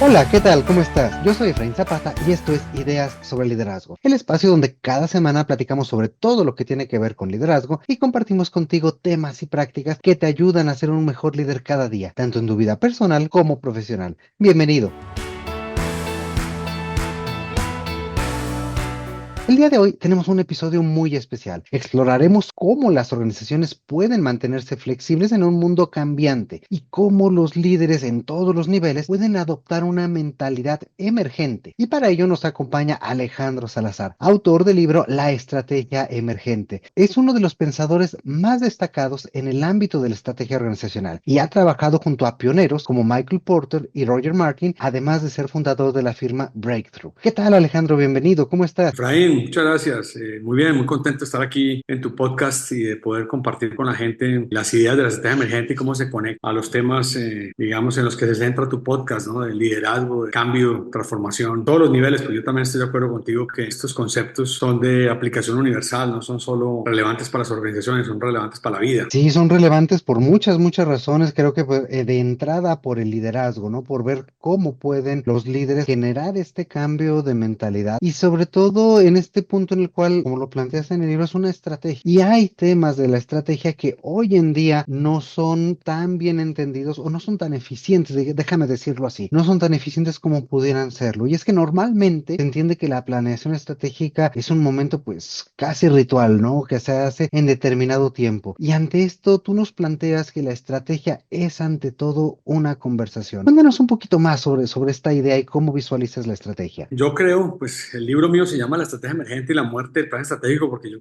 Hola, ¿qué tal? ¿Cómo estás? Yo soy Efraín Zapata y esto es Ideas sobre Liderazgo, el espacio donde cada semana platicamos sobre todo lo que tiene que ver con liderazgo y compartimos contigo temas y prácticas que te ayudan a ser un mejor líder cada día, tanto en tu vida personal como profesional. Bienvenido. El día de hoy tenemos un episodio muy especial. Exploraremos cómo las organizaciones pueden mantenerse flexibles en un mundo cambiante y cómo los líderes en todos los niveles pueden adoptar una mentalidad emergente. Y para ello nos acompaña Alejandro Salazar, autor del libro La Estrategia Emergente. Es uno de los pensadores más destacados en el ámbito de la estrategia organizacional y ha trabajado junto a pioneros como Michael Porter y Roger Martin, además de ser fundador de la firma Breakthrough. ¿Qué tal, Alejandro? Bienvenido. ¿Cómo estás? Efraín, muchas gracias. Muy bien, muy contento de estar aquí en tu podcast y de poder compartir con la gente las ideas de la estrategia emergente y cómo se conecta a los temas, digamos, en los que se centra tu podcast, ¿no? De liderazgo, de cambio, transformación, todos los niveles. Pues yo también estoy de acuerdo contigo que estos conceptos son de aplicación universal, no son solo relevantes para las organizaciones, son relevantes para la vida. Sí, son relevantes por muchas razones. Creo que pues, de entrada por el liderazgo, ¿no? Por ver cómo pueden los líderes generar este cambio de mentalidad y sobre todo en este punto en el cual, como lo planteas en el libro, es una estrategia. Y hay temas de la estrategia que hoy en día no son tan bien entendidos o no son tan eficientes, déjame decirlo así, no son tan eficientes como pudieran serlo. Y es que normalmente se entiende que la planeación estratégica es un momento pues casi ritual, ¿no? Que se hace en determinado tiempo. Y ante esto, tú nos planteas que la estrategia es ante todo una conversación. Cuéntanos un poquito más sobre esta idea y cómo visualizas la estrategia. Yo creo, pues el libro mío se llama La estrategia emergente y la muerte del plan estratégico, porque yo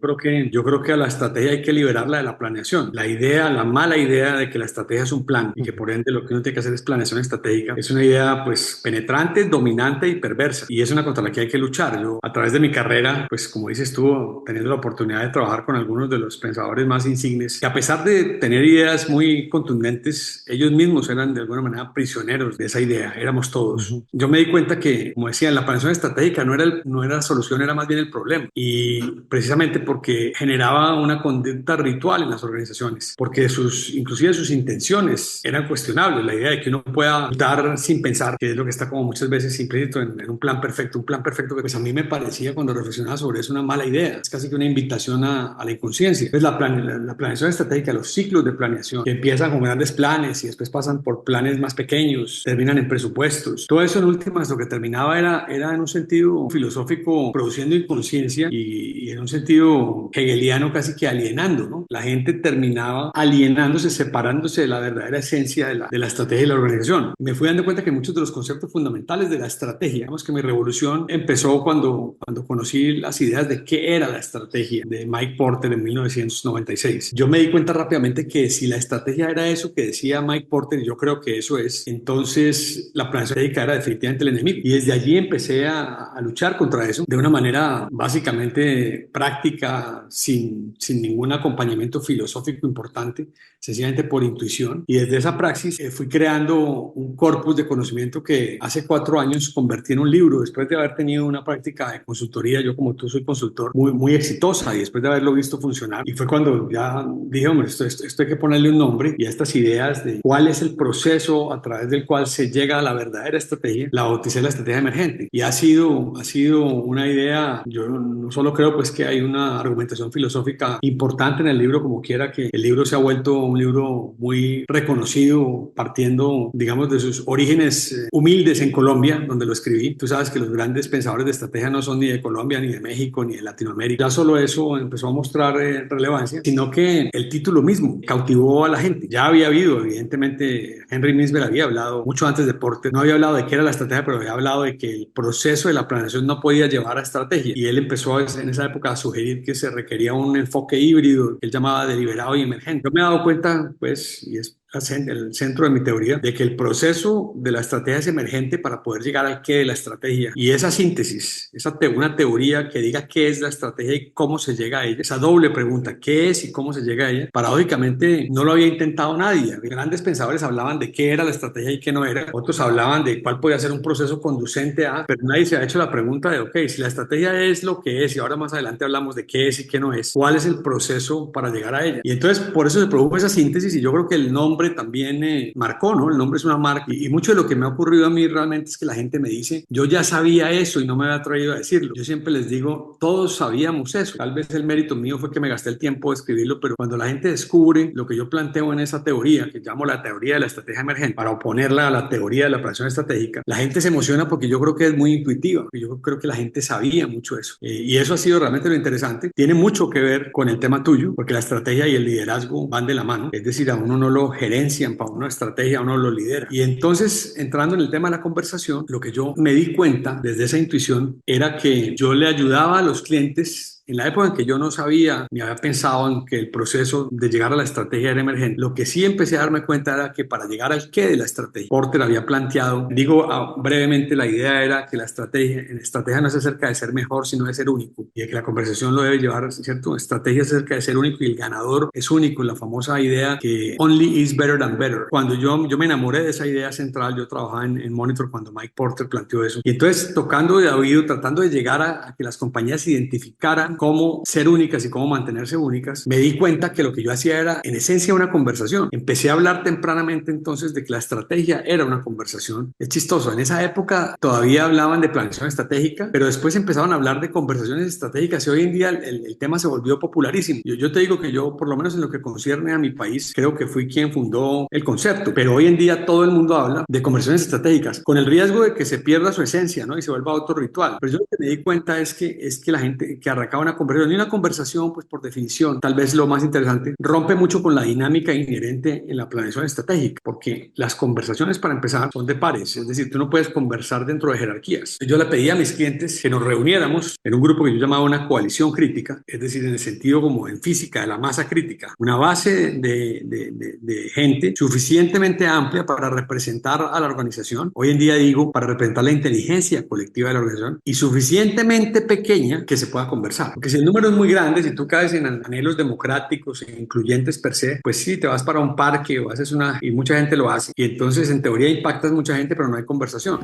creo que a la estrategia hay que liberarla de la planeación. La idea, la mala idea de que la estrategia es un plan y que Ujú. por ende lo que uno tiene que hacer es planeación estratégica, es una idea pues penetrante, dominante y perversa. Y es una contra la que hay que luchar. Yo a través de mi carrera, pues como dices tú, teniendo la oportunidad de trabajar con algunos de los pensadores más insignes, que a pesar de tener ideas muy contundentes, ellos mismos eran de alguna manera prisioneros de esa idea, éramos todos. Ujú. Yo me di cuenta que, como decía, la planeación estratégica no era la solución, era más bien el problema. Y precisamente porque generaba una conducta ritual en las organizaciones, porque inclusive sus intenciones eran cuestionables. La idea de que uno pueda dar sin pensar, que es lo que está como muchas veces implícito en un plan perfecto que pues a mí me parecía cuando reflexionaba sobre eso una mala idea. Es casi que una invitación a la inconsciencia. Entonces la planeación estratégica, los ciclos de planeación, que empiezan con grandes planes y después pasan por planes más pequeños, terminan en presupuestos. Todo eso en últimas lo que terminaba era en un sentido filosófico produciendo inconsciencia y en un sentido hegeliano casi que alienando, ¿no? La gente terminaba alienándose, separándose de la verdadera esencia de la estrategia de la organización. Me fui dando cuenta que muchos de los conceptos fundamentales de la estrategia, digamos que mi revolución empezó cuando conocí las ideas de qué era la estrategia de Mike Porter en 1996. Yo me di cuenta rápidamente que si la estrategia era eso que decía Mike Porter, yo creo que eso es, entonces la planeación estratégica era definitivamente el enemigo. Y desde allí empecé a luchar contra eso de una manera básicamente práctica, sin ningún acompañamiento filosófico importante, sencillamente por intuición. Y desde esa praxis fui creando un corpus de conocimiento que hace 4 años convertí en un libro, después de haber tenido una práctica de consultoría. Yo como tú soy consultor muy exitosa y después de haberlo visto funcionar. Y fue cuando ya dije, hombre, esto hay que ponerle un nombre y a estas ideas de cuál es el proceso a través del cual se llega a la verdadera estrategia, la bauticé la estrategia emergente. Y ha sido una idea, yo no solo creo pues que hay una argumentación filosófica importante en el libro, como quiera que el libro se ha vuelto un libro muy reconocido, partiendo, digamos, de sus orígenes humildes en Colombia, donde lo escribí. Tú sabes que los grandes pensadores de estrategia no son ni de Colombia, ni de México, ni de Latinoamérica. Ya solo eso empezó a mostrar relevancia, sino que el título mismo cautivó a la gente. Ya había habido, evidentemente, Henry Mintzberg había hablado mucho antes de Porter, no había hablado de qué era la estrategia, pero había hablado de que el proceso de la planeación no podía llevar a estrategia. Y él empezó en esa época a sugerir que se requería un enfoque híbrido, que él llamaba deliberado y emergente. Yo me he dado cuenta, pues, y es el centro de mi teoría, de que el proceso de la estrategia es emergente para poder llegar al qué de la estrategia. Y esa síntesis, una teoría que diga qué es la estrategia y cómo se llega a ella, esa doble pregunta, qué es y cómo se llega a ella, paradójicamente no lo había intentado nadie. Grandes pensadores hablaban de qué era la estrategia y qué no era. Otros hablaban de cuál podía ser un proceso conducente a, pero nadie se ha hecho la pregunta de, ok, si la estrategia es lo que es y ahora más adelante hablamos de qué es y qué no es, ¿cuál es el proceso para llegar a ella? Y entonces por eso se produjo esa síntesis y yo creo que el nombre nombre también marcó, ¿no? El nombre es una marca y mucho de lo que me ha ocurrido a mí realmente es que la gente me dice, yo ya sabía eso y no me había atrevido a decirlo. Yo siempre les digo, todos sabíamos eso. Tal vez el mérito mío fue que me gasté el tiempo de escribirlo, pero cuando la gente descubre lo que yo planteo en esa teoría, que llamo la teoría de la estrategia emergente, para oponerla a la teoría de la planeación estratégica, la gente se emociona porque yo creo que es muy intuitiva. Yo creo que la gente sabía mucho eso. Y eso ha sido realmente lo interesante. Tiene mucho que ver con el tema tuyo, porque la estrategia y el liderazgo van de la mano. Es decir, a uno no lo gerencian para una estrategia, uno lo lidera. Y entonces, entrando en el tema de la conversación, lo que yo me di cuenta desde esa intuición era que yo le ayudaba a los clientes. En la época en que yo no sabía ni había pensado en que el proceso de llegar a la estrategia era emergente, lo que sí empecé a darme cuenta era que para llegar al qué de la estrategia, Porter había planteado, digo brevemente, la idea era que la estrategia, en estrategia no es acerca de ser mejor, sino de ser único, y de que la conversación lo debe llevar, ¿cierto? Estrategia es acerca de ser único y el ganador es único, la famosa idea que only is better than better. Cuando yo me enamoré de esa idea central, yo trabajaba en Monitor cuando Mike Porter planteó eso, y entonces tocando de oído, tratando de llegar a que las compañías identificaran cómo ser únicas y cómo mantenerse únicas, me di cuenta que lo que yo hacía era en esencia una conversación. Empecé a hablar tempranamente entonces de que la estrategia era una conversación. Es chistoso, en esa época todavía hablaban de planeación estratégica, pero después empezaron a hablar de conversaciones estratégicas y hoy en día el tema se volvió popularísimo. Yo te digo que yo, por lo menos en lo que concierne a mi país, creo que fui quien fundó el concepto, pero hoy en día todo el mundo habla de conversaciones estratégicas, con el riesgo de que se pierda su esencia, ¿no? Y se vuelva otro ritual. Pero yo lo que me di cuenta es que la gente que arrancaba una conversación, y una conversación, pues por definición, tal vez lo más interesante, rompe mucho con la dinámica inherente en la planeación estratégica, porque las conversaciones, para empezar, son de pares, es decir, tú no puedes conversar dentro de jerarquías. Yo le pedí a mis clientes que nos reuniéramos en un grupo que yo llamaba una coalición crítica, es decir, en el sentido como en física de la masa crítica, una base de gente suficientemente amplia para representar a la organización, hoy en día digo, para representar la inteligencia colectiva de la organización, y suficientemente pequeña que se pueda conversar. Porque si el número es muy grande, si tú caes en anhelos democráticos e incluyentes per se, pues sí, te vas para un parque o haces y mucha gente lo hace, y entonces en teoría impactas mucha gente, pero no hay conversación.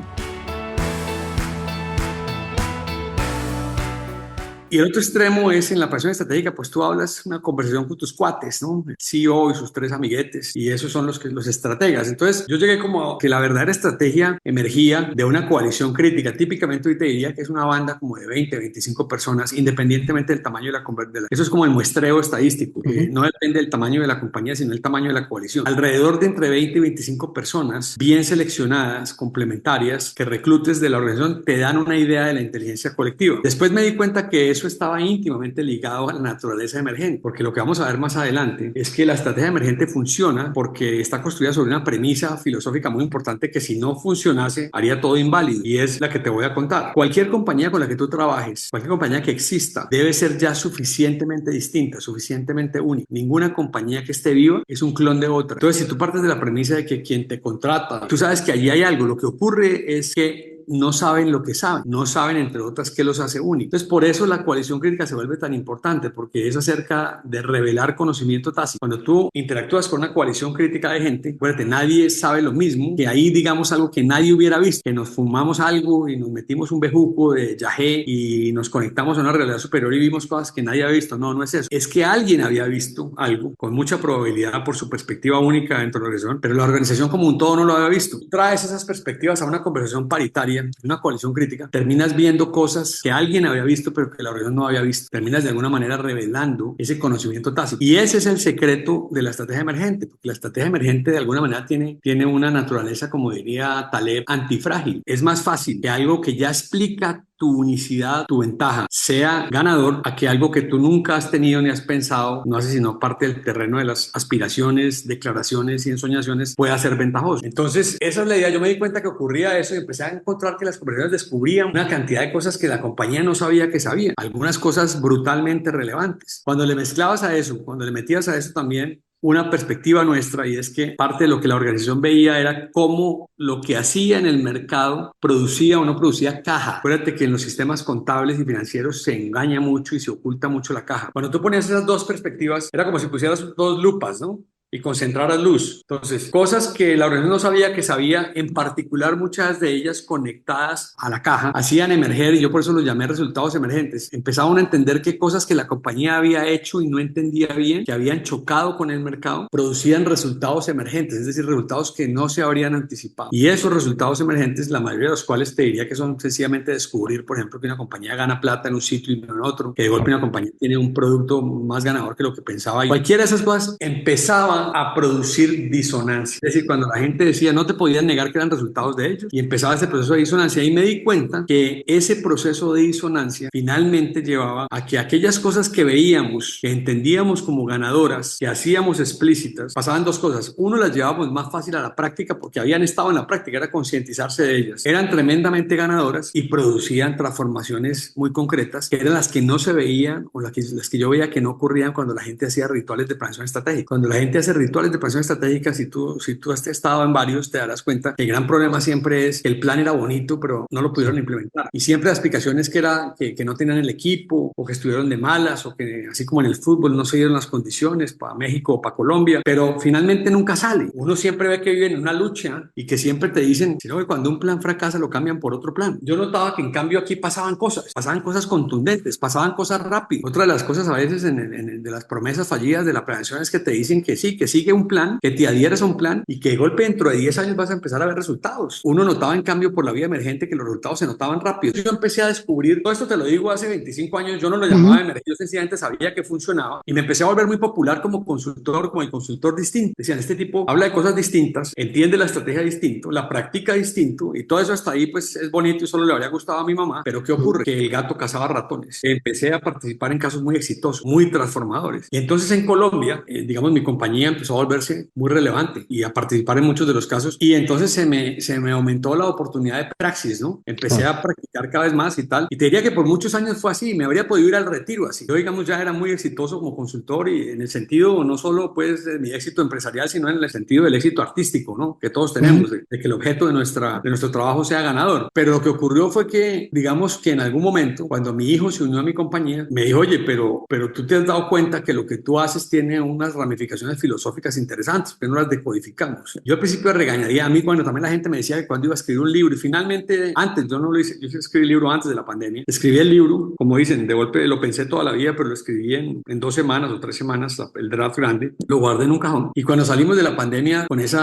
Y el otro extremo es en la planeación estratégica, pues tú hablas una conversación con tus cuates, ¿no? El CEO y sus tres amiguetes, y esos son los estrategas. Entonces yo llegué como a que la verdadera estrategia emergía de una coalición crítica. Típicamente hoy te diría que es una banda como de 20, 25 personas, independientemente del tamaño de la conversación. Eso es como el muestreo estadístico, que no depende del tamaño de la compañía, sino el tamaño de la coalición. Alrededor de entre 20 y 25 personas bien seleccionadas, complementarias, que reclutes de la organización te dan una idea de la inteligencia colectiva. Después me di cuenta que eso estaba íntimamente ligado a la naturaleza emergente, porque lo que vamos a ver más adelante es que la estrategia emergente funciona porque está construida sobre una premisa filosófica muy importante que si no funcionase haría todo inválido, y es la que te voy a contar. Cualquier compañía con la que tú trabajes, cualquier compañía que exista, debe ser ya suficientemente distinta, suficientemente única. Ninguna compañía que esté viva es un clon de otra. Entonces, si tú partes de la premisa de que quien te contrata, tú sabes que allí hay algo, lo que ocurre es que no saben lo que saben, no saben entre otras qué los hace únicos. Entonces por eso la coalición crítica se vuelve tan importante, porque es acerca de revelar conocimiento tácito. Cuando tú interactúas con una coalición crítica de gente, acuérdate, nadie sabe lo mismo, que ahí digamos algo que nadie hubiera visto, que nos fumamos algo y nos metimos un bejuco de yagé y nos conectamos a una realidad superior y vimos cosas que nadie había visto. No, no es eso. Es que alguien había visto algo con mucha probabilidad por su perspectiva única dentro de la organización, pero la organización como un todo no lo había visto. Traes esas perspectivas a una conversación paritaria, una coalición crítica, terminas viendo cosas que alguien había visto pero que la organización no había visto. Terminas de alguna manera revelando ese conocimiento tácito. Y ese es el secreto de la estrategia emergente, porque la estrategia emergente de alguna manera tiene una naturaleza, como diría Taleb, antifrágil. Es más fácil que algo que ya explica tu unicidad, tu ventaja, sea ganador, a que algo que tú nunca has tenido ni has pensado, no hace sino parte del terreno de las aspiraciones, declaraciones y ensoñaciones, pueda ser ventajoso. Entonces, esa es la idea. Yo me di cuenta que ocurría eso y empecé a encontrar que las conversaciones descubrían una cantidad de cosas que la compañía no sabía que sabía, algunas cosas brutalmente relevantes. Cuando le mezclabas a eso, cuando le metías a eso también una perspectiva nuestra, y es que parte de lo que la organización veía era cómo lo que hacía en el mercado producía o no producía caja. Acuérdate que en los sistemas contables y financieros se engaña mucho y se oculta mucho la caja. Cuando tú ponías esas dos perspectivas, era como si pusieras dos lupas, ¿no? y concentraras luz. Entonces, cosas que la organización no sabía que sabía, en particular muchas de ellas conectadas a la caja, hacían emerger, y yo por eso los llamé resultados emergentes. Empezaban a entender que cosas que la compañía había hecho y no entendía bien, que habían chocado con el mercado, producían resultados emergentes, es decir, resultados que no se habrían anticipado. Y esos resultados emergentes, la mayoría de los cuales te diría que son sencillamente descubrir, por ejemplo, que una compañía gana plata en un sitio y no en otro, que de golpe una compañía tiene un producto más ganador que lo que pensaba. Y cualquiera de esas cosas empezaban a producir disonancia. Es decir, cuando la gente decía no te podían negar que eran resultados de ellos, y empezaba ese proceso de disonancia, y me di cuenta que ese proceso de disonancia finalmente llevaba a que aquellas cosas que veíamos, que entendíamos como ganadoras, que hacíamos explícitas, pasaban dos cosas. Uno, las llevábamos más fácil a la práctica porque habían estado en la práctica, era concientizarse de ellas. Eran tremendamente ganadoras y producían transformaciones muy concretas, que eran las que no se veían o las que yo veía que no ocurrían cuando la gente hacía rituales de planeación estratégica. Cuando la gente hace rituales de planeación estratégica, si tú has estado en varios, te darás cuenta que el gran problema siempre es que el plan era bonito, pero no lo pudieron implementar. Y siempre la explicación es que no tenían el equipo, o que estuvieron de malas, o que así como en el fútbol no se dieron las condiciones para México o para Colombia, pero finalmente nunca sale. Uno siempre ve que viven en una lucha y que siempre te dicen, sino que cuando un plan fracasa lo cambian por otro plan. Yo notaba que en cambio aquí pasaban cosas contundentes, pasaban cosas rápidas. Otra de las cosas a veces de las promesas fallidas de la planeación es que te dicen que sí, que sigue un plan, que te adhieres a un plan y que de golpe dentro de 10 años vas a empezar a ver resultados. Uno notaba en cambio por la vía emergente que los resultados se notaban rápido. Yo empecé a descubrir, todo esto te lo digo hace 25 años, yo no lo llamaba emergente, yo sencillamente sabía que funcionaba y me empecé a volver muy popular como consultor, como el consultor distinto. Decían, este tipo habla de cosas distintas, entiende la estrategia distinto, la practica distinto y todo eso hasta ahí pues es bonito y solo le habría gustado a mi mamá, pero ¿qué ocurre? Que el gato cazaba ratones. Empecé a participar en casos muy exitosos, muy transformadores. Y entonces en Colombia, digamos, mi compañía empezó a volverse muy relevante y a participar en muchos de los casos y entonces se me aumentó la oportunidad de praxis, ¿no? Empecé a practicar cada vez más y tal. Y te diría que por muchos años fue así, me habría podido ir al retiro así. Yo, digamos, ya era muy exitoso como consultor y en el sentido no solo pues de mi éxito empresarial, sino en el sentido del éxito artístico, ¿no? Que todos tenemos, de que el objeto de nuestro trabajo sea ganador. Pero lo que ocurrió fue que, digamos que en algún momento, cuando mi hijo se unió a mi compañía, me dijo, oye, pero tú te has dado cuenta que lo que tú haces tiene unas ramificaciones filosóficas interesantes, que no las decodificamos. Yo al principio regañaría a mí cuando también la gente me decía que cuando iba a escribir un libro y finalmente, antes, yo no lo hice, yo escribí el libro antes de la pandemia, escribí el libro, como dicen, de golpe lo pensé toda la vida, pero lo escribí en 2 semanas o 3 semanas, el draft grande, lo guardé en un cajón y cuando salimos de la pandemia con ese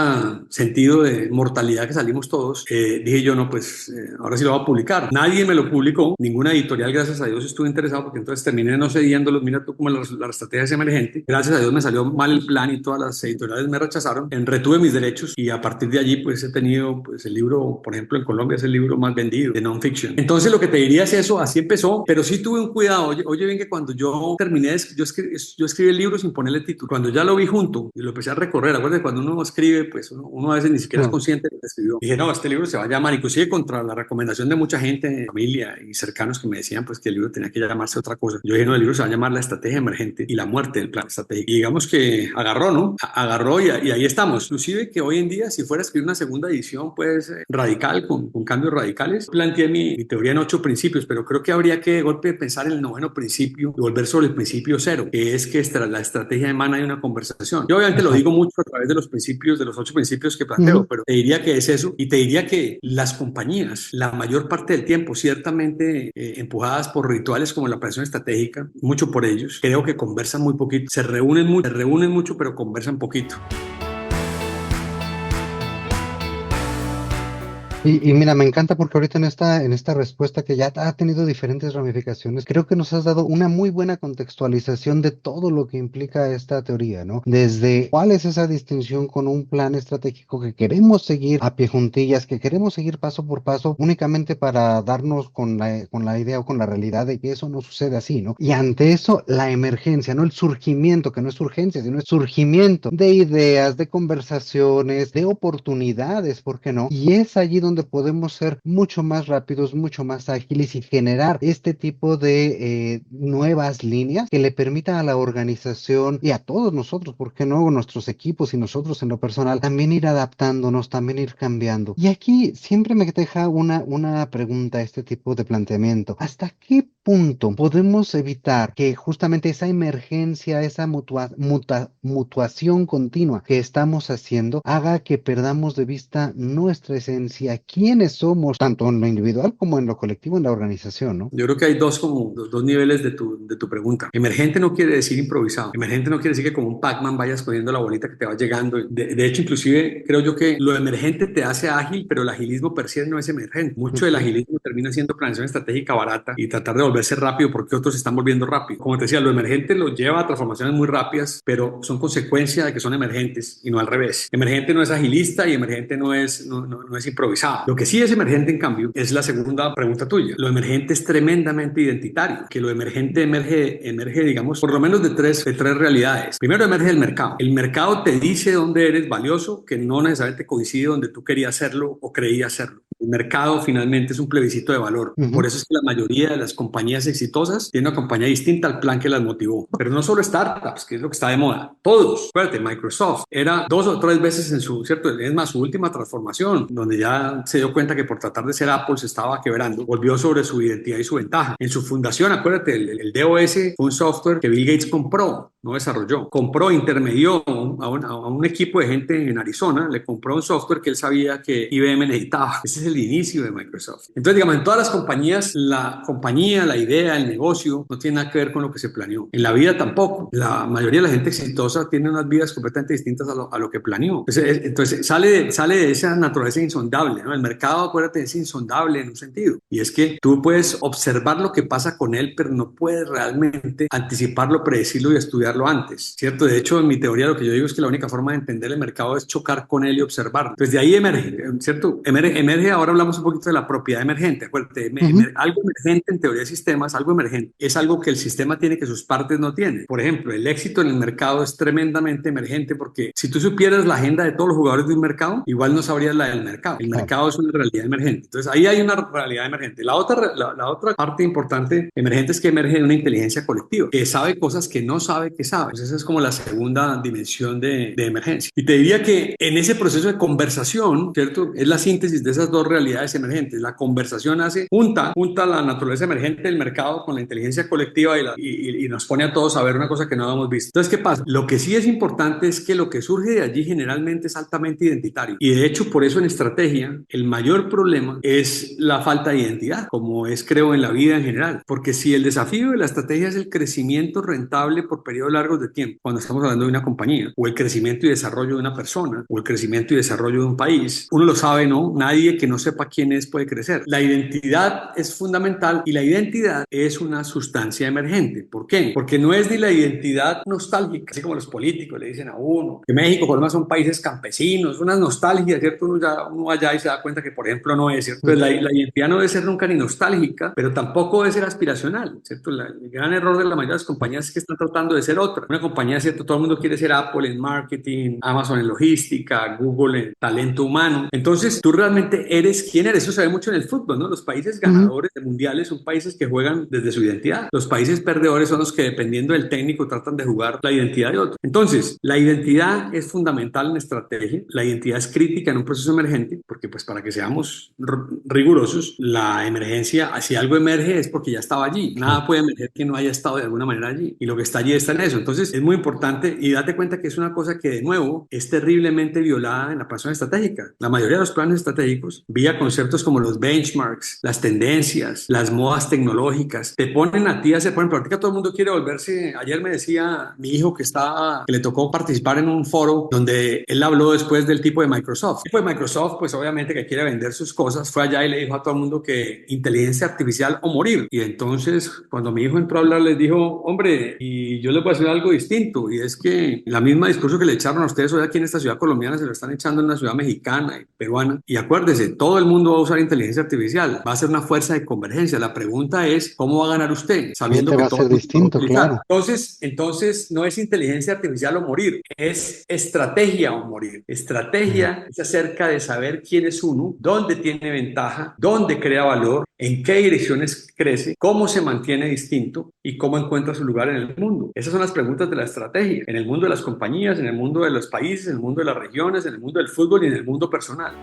sentido de mortalidad que salimos todos, dije yo, no, pues ahora sí lo voy a publicar. Nadie me lo publicó, ninguna editorial, gracias a Dios, estuvo interesado porque entonces terminé no cediéndolos. Mira tú cómo la estrategia es emergente. Gracias a Dios me salió mal el plan y todas las editoriales me rechazaron. Retuve mis derechos y a partir de allí pues he tenido pues el libro, por ejemplo, en Colombia es el libro más vendido de non-fiction. Entonces lo que te diría es eso, así empezó, pero sí tuve un cuidado. Oye bien que cuando yo terminé, yo escribí el libro sin ponerle título. Cuando ya lo vi junto y lo empecé a recorrer, acuérdate, cuando uno escribe, pues uno a veces ni siquiera es consciente de lo que escribió. Dije, no, este libro se va a llamar, inclusive contra la recomendación de mucha gente, familia y cercanos que me decían pues que el libro tenía que llamarse otra cosa. Yo dije, no, el libro se va a llamar La estrategia emergente y la muerte del plan estratégico. Y digamos que agarró, ¿no? Agarró y ahí estamos. Inclusive que hoy en día, si fuera a escribir una segunda edición, pues radical, con cambios radicales, planteé mi teoría en 8 principios, pero creo que habría que de golpe pensar en el 9º principio y volver sobre el principio 0, que es que la estrategia emana de una conversación. Yo obviamente lo digo mucho a través de los principios, de los 8 principios que planteo, pero te diría que es eso y te diría que las compañías, la mayor parte del tiempo, ciertamente empujadas por rituales como la planeación estratégica, mucho por ellos, creo que conversan muy poquito, se reúnen mucho, pero conversan poquito. Y mira, me encanta porque ahorita en esta respuesta que ya ha tenido diferentes ramificaciones, creo que nos has dado una muy buena contextualización de todo lo que implica esta teoría, ¿no? Desde cuál es esa distinción con un plan estratégico que queremos seguir a pie juntillas, que queremos seguir paso por paso, únicamente para darnos con la idea o con la realidad de que eso no sucede así, ¿no? Y ante eso, la emergencia, ¿no? El surgimiento, que no es urgencia, sino es surgimiento de ideas, de conversaciones, de oportunidades, ¿por qué no? Y es allí donde donde podemos ser mucho más rápidos, mucho más ágiles y generar este tipo de nuevas líneas que le permitan a la organización y a todos nosotros, ¿por qué no? Nuestros equipos y nosotros en lo personal, también ir adaptándonos, también ir cambiando. Y aquí siempre me deja una pregunta, este tipo de planteamiento. ¿Hasta qué punto podemos evitar que justamente esa emergencia, esa mutuación continua que estamos haciendo, haga que perdamos de vista nuestra esencia, quiénes somos, tanto en lo individual como en lo colectivo, en la organización, ¿no? Yo creo que hay dos niveles de tu pregunta. Emergente no quiere decir improvisado. Emergente no quiere decir que como un Pac-Man vayas poniendo la bolita que te va llegando. De hecho, inclusive creo yo que lo emergente te hace ágil, pero el agilismo per se no es emergente. Mucho del Ujú, agilismo termina siendo planeación estratégica barata y tratar de volverse rápido porque otros se están volviendo rápido. Como te decía, lo emergente lo lleva a transformaciones muy rápidas, pero son consecuencia de que son emergentes y no al revés. Emergente no es agilista y emergente no es improvisado. Lo que sí es emergente, en cambio, es la segunda pregunta tuya. Lo emergente es tremendamente identitario, que lo emergente emerge, digamos, por lo menos de tres realidades. Primero emerge el mercado. El mercado te dice dónde eres valioso, que no necesariamente coincide donde tú querías hacerlo o creías hacerlo. El mercado finalmente es un plebiscito de valor. Por ujú, eso es que la mayoría de las compañías exitosas tienen una compañía distinta al plan que las motivó. Pero no solo startups, que es lo que está de moda. Todos. Acuérdate, Microsoft era 2 o 3 veces ¿cierto? Es más, su última transformación, donde ya se dio cuenta que por tratar de ser Apple se estaba quebrando, volvió sobre su identidad y su ventaja. En su fundación, acuérdate, el DOS fue un software que Bill Gates compró, no desarrolló. Compró, intermedió a un equipo de gente en Arizona, le compró un software que él sabía que IBM necesitaba. Ese es el inicio de Microsoft. Entonces, digamos, en todas las compañías, la compañía, la idea, el negocio, no tiene nada que ver con lo que se planeó. En la vida tampoco. La mayoría de la gente exitosa tiene unas vidas completamente distintas a lo que planeó. Entonces sale de esa naturaleza insondable, ¿no? El mercado, acuérdate, es insondable en un sentido. Y es que tú puedes observar lo que pasa con él, pero no puedes realmente anticiparlo, predecirlo y estudiarlo antes, ¿cierto? De hecho, en mi teoría lo que yo digo es que la única forma de entender el mercado es chocar con él y observarlo. Entonces de ahí emerge, ¿cierto? Emerge, ahora hablamos un poquito de la propiedad emergente. Acuérdate, ujú. algo emergente en teoría de sistemas, algo emergente, es algo que el sistema tiene que sus partes no tienen. Por ejemplo, el éxito en el mercado es tremendamente emergente porque si tú supieras la agenda de todos los jugadores de un mercado, igual no sabrías la del mercado. El Claro. mercado es una realidad emergente. Entonces ahí hay una realidad emergente. La otra parte importante emergente es que emerge de una inteligencia colectiva, que sabe cosas que no sabe que sabe. Entonces esa es como la segunda dimensión de emergencia. Y te diría que en ese proceso de conversación, ¿cierto? Es la síntesis de esas dos realidades emergentes. La conversación junta la naturaleza emergente del mercado con la inteligencia colectiva y nos pone a todos a ver una cosa que no habíamos visto. Entonces, ¿qué pasa? Lo que sí es importante es que lo que surge de allí generalmente es altamente identitario. Y de hecho, por eso en estrategia, el mayor problema es la falta de identidad, como es creo en la vida en general. Porque si el desafío de la estrategia es el crecimiento rentable por periodos largos de tiempo, cuando estamos hablando de una compañía, o el crecimiento y desarrollo de una persona, o el crecimiento y desarrollo de un país, uno lo sabe, ¿no? Nadie que no sepa quién es puede crecer. La identidad es fundamental y la identidad es una sustancia emergente. ¿Por qué? Porque no es ni la identidad nostálgica, así como los políticos le dicen a uno, que México, por lo menos, son países campesinos, una nostalgia, ¿cierto? Uno allá y se da cuenta que, por ejemplo, no es, ¿cierto? Pues Ujú, la identidad no debe ser nunca ni nostálgica, pero tampoco debe ser aspiracional, ¿cierto? El gran error de la mayoría de las compañías es que están tratando de ser otra. Una compañía, ¿cierto? Todo el mundo quiere ser Apple en marketing, Amazon en logística, Google en talento humano. Entonces, tú realmente eres quién eres. Eso se ve mucho en el fútbol, ¿no? Los países ujú. ganadores de mundiales son países que juegan desde su identidad. Los países perdedores son los que, dependiendo del técnico, tratan de jugar la identidad de otro. Entonces, la identidad es fundamental en estrategia. La identidad es crítica en un proceso emergente, porque pues para que seamos rigurosos, la emergencia, si algo emerge es porque ya estaba allí. Claro. Nada puede emerger que no haya estado de alguna manera allí. Y lo que está allí está en eso. Entonces, es muy importante y date cuenta que es una cosa que, de nuevo, es terriblemente violada en la planeación estratégica. La mayoría de los planes estratégicos, vía conceptos como los benchmarks, las tendencias, las modas tecnológicas, te ponen a ti a hacer, por ejemplo, ahorita todo el mundo quiere volverse, ayer me decía mi hijo que le tocó participar en un foro donde él habló después del tipo de Microsoft. El tipo de Microsoft, pues obviamente que quiere vender sus cosas, fue allá y le dijo a todo el mundo que inteligencia artificial o morir. Y entonces, cuando mi hijo entró a hablar, les dijo, hombre, y yo les voy a decir algo distinto, y es que la misma discurso que le echaron a ustedes hoy aquí en esta ciudad colombiana se lo están echando en una ciudad mexicana y peruana. Y acuérdese, todo el mundo va a usar inteligencia artificial, va a ser una fuerza de convergencia. La pregunta es, ¿cómo va a ganar usted sabiendo Obviamente que va a todo ser el mundo lo va a distinto, utilizar? claro. Entonces no es inteligencia artificial o morir, es estrategia o morir. Estrategia es acerca de saber quién es uno, dónde tiene ventaja, dónde crea valor, en qué direcciones crece, cómo se mantiene distinto y cómo encuentra su lugar en el mundo. Esas son las preguntas de la estrategia, en el mundo de las compañías, en el mundo de los países, en el mundo de las regiones, en el mundo del fútbol y en el mundo personal.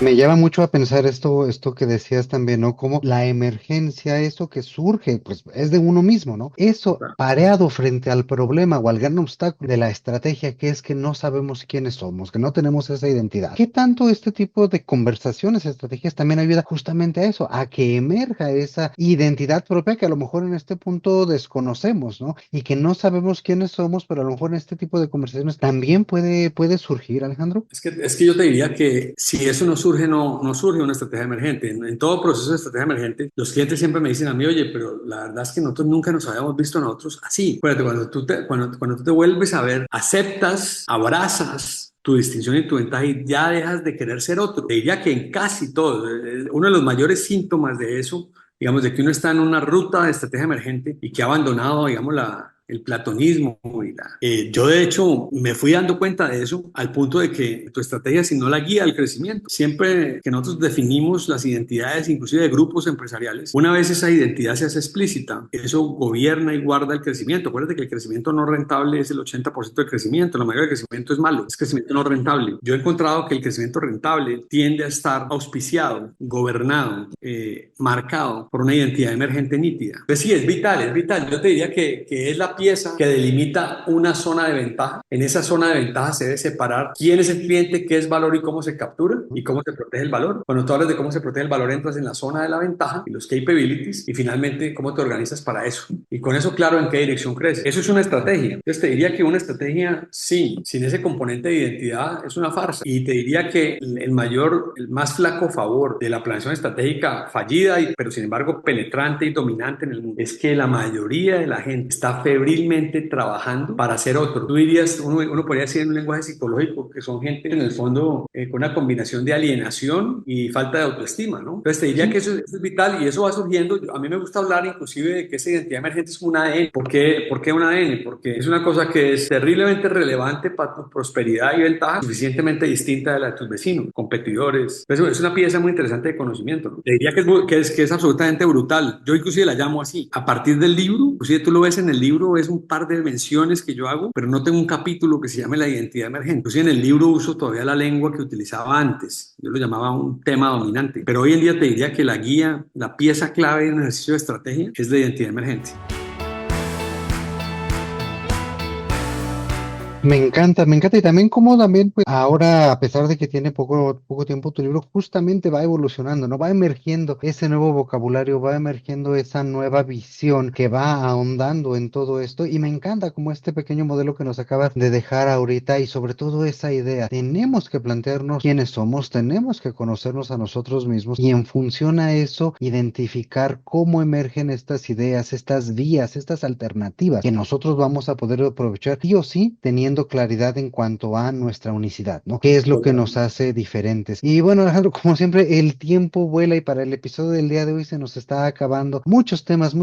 Me llama mucho a pensar esto que decías también, ¿no? Como la emergencia, eso que surge, pues es de uno mismo, ¿no? Eso pareado frente al problema o al gran obstáculo de la estrategia, que es que no sabemos quiénes somos, que no tenemos esa identidad. ¿Qué tanto este tipo de conversaciones, estrategias también ayuda justamente a eso, a que emerja esa identidad propia que a lo mejor en este punto desconocemos, ¿no? Y que no sabemos quiénes somos, pero a lo mejor en este tipo de conversaciones también puede surgir, Alejandro? Es que yo te diría que si eso no surge, no surge una estrategia emergente. En todo proceso de estrategia emergente, los clientes siempre me dicen a mí, oye, pero la verdad es que nosotros nunca nos habíamos visto a nosotros así. Acuérdate, cuando tú te vuelves a ver, aceptas, abrazas tu distinción y tu ventaja y ya dejas de querer ser otro. Te diría que en casi todo, uno de los mayores síntomas de eso, digamos, de que uno está en una ruta de estrategia emergente y que ha abandonado, digamos, el platonismo. Yo, de hecho, me fui dando cuenta de eso al punto de que tu estrategia, si no la guía al crecimiento, siempre que nosotros definimos las identidades, inclusive de grupos empresariales, una vez esa identidad se hace explícita, eso gobierna y guarda el crecimiento. Acuérdate que el crecimiento no rentable es el 80% del crecimiento, la mayoría del crecimiento es malo, es crecimiento no rentable. Yo he encontrado que el crecimiento rentable tiende a estar auspiciado, gobernado, marcado por una identidad emergente nítida. Pues sí, es vital, es vital. Yo te diría que es la pieza que delimita una zona de ventaja. En esa zona de ventaja se debe separar quién es el cliente, qué es valor y cómo se captura y cómo se protege el valor. Cuando tú hablas de cómo se protege el valor, entras en la zona de la ventaja y los capabilities y finalmente cómo te organizas para eso. Y con eso, claro, en qué dirección creces. Eso es una estrategia. Entonces te diría que una estrategia, sí, sin ese componente de identidad es una farsa. Y te diría que el más flaco favor de la planeación estratégica fallida, pero sin embargo penetrante y dominante en el mundo, es que la mayoría de la gente está febrilmente trabajando para ser otro. Tú dirías, uno podría decir en un lenguaje psicológico que son gente en el fondo con una combinación de alienación y falta de autoestima, ¿no? Entonces te diría que eso es vital y eso va surgiendo. A mí me gusta hablar inclusive de que esa identidad emergente es un ADN. ¿Por qué un ADN? Porque es una cosa que es terriblemente relevante para tu prosperidad y ventaja, suficientemente distinta de la de tus vecinos, competidores. Entonces es una pieza muy interesante de conocimiento, ¿no? Te diría que es absolutamente brutal. Yo inclusive la llamo así. A partir del libro, inclusive tú lo ves en el libro, es un par de menciones que yo hago, pero no tengo un capítulo que se llame la identidad emergente. Inclusive en el libro uso todavía la lengua que utilizaba antes. Yo lo llamaba un tema dominante. Pero hoy en día te diría que la guía, la pieza clave en un ejercicio de estrategia es la identidad emergente. Me encanta y también como también pues ahora a pesar de que tiene poco tiempo tu libro justamente va evolucionando, ¿no? Va emergiendo ese nuevo vocabulario, va emergiendo esa nueva visión que va ahondando en todo esto y me encanta como este pequeño modelo que nos acabas de dejar ahorita y sobre todo esa idea, tenemos que plantearnos quiénes somos, tenemos que conocernos a nosotros mismos y en función a eso identificar cómo emergen estas ideas, estas vías, estas alternativas que nosotros vamos a poder aprovechar sí o sí teniendo claridad en cuanto a nuestra unicidad, ¿no? ¿Qué es lo que nos hace diferentes? Y bueno, Alejandro, como siempre, el tiempo vuela y para el episodio del día de hoy se nos está acabando. Muchos temas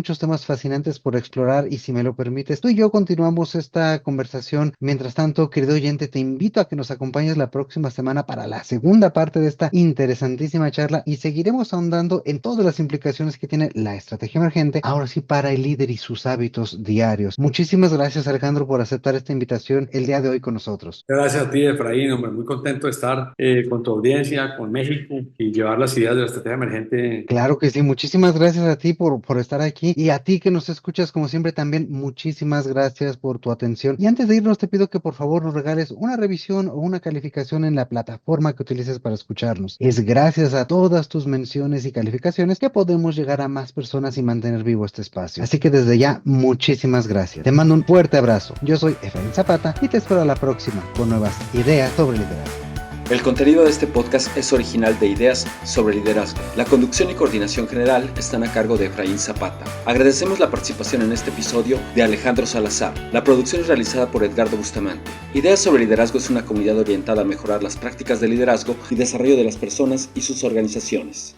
fascinantes por explorar y si me lo permites, tú y yo continuamos esta conversación. Mientras tanto, querido oyente, te invito a que nos acompañes la próxima semana para la segunda parte de esta interesantísima charla y seguiremos ahondando en todas las implicaciones que tiene la estrategia emergente, ahora sí para el líder y sus hábitos diarios. Muchísimas gracias, Alejandro, por aceptar esta invitación el día de hoy con nosotros. Gracias a ti, Efraín, hombre, muy contento de estar con tu audiencia, con México y llevar las ideas de la estrategia emergente. Claro que sí, muchísimas gracias a ti por estar aquí y a ti que nos escuchas como siempre también muchísimas gracias por tu atención y antes de irnos te pido que por favor nos regales una revisión o una calificación en la plataforma que utilices para escucharnos. Es gracias a todas tus menciones y calificaciones que podemos llegar a más personas y mantener vivo este espacio. Así que desde ya muchísimas gracias. Te mando un fuerte abrazo. Yo soy Efraín Zapata y te espero a la próxima con nuevas ideas sobre liderazgo. El contenido de este podcast es original de Ideas sobre Liderazgo. La conducción y coordinación general están a cargo de Efraín Zapata. Agradecemos la participación en este episodio de Alejandro Salazar. La producción es realizada por Edgardo Bustamante. Ideas sobre Liderazgo es una comunidad orientada a mejorar las prácticas de liderazgo y desarrollo de las personas y sus organizaciones.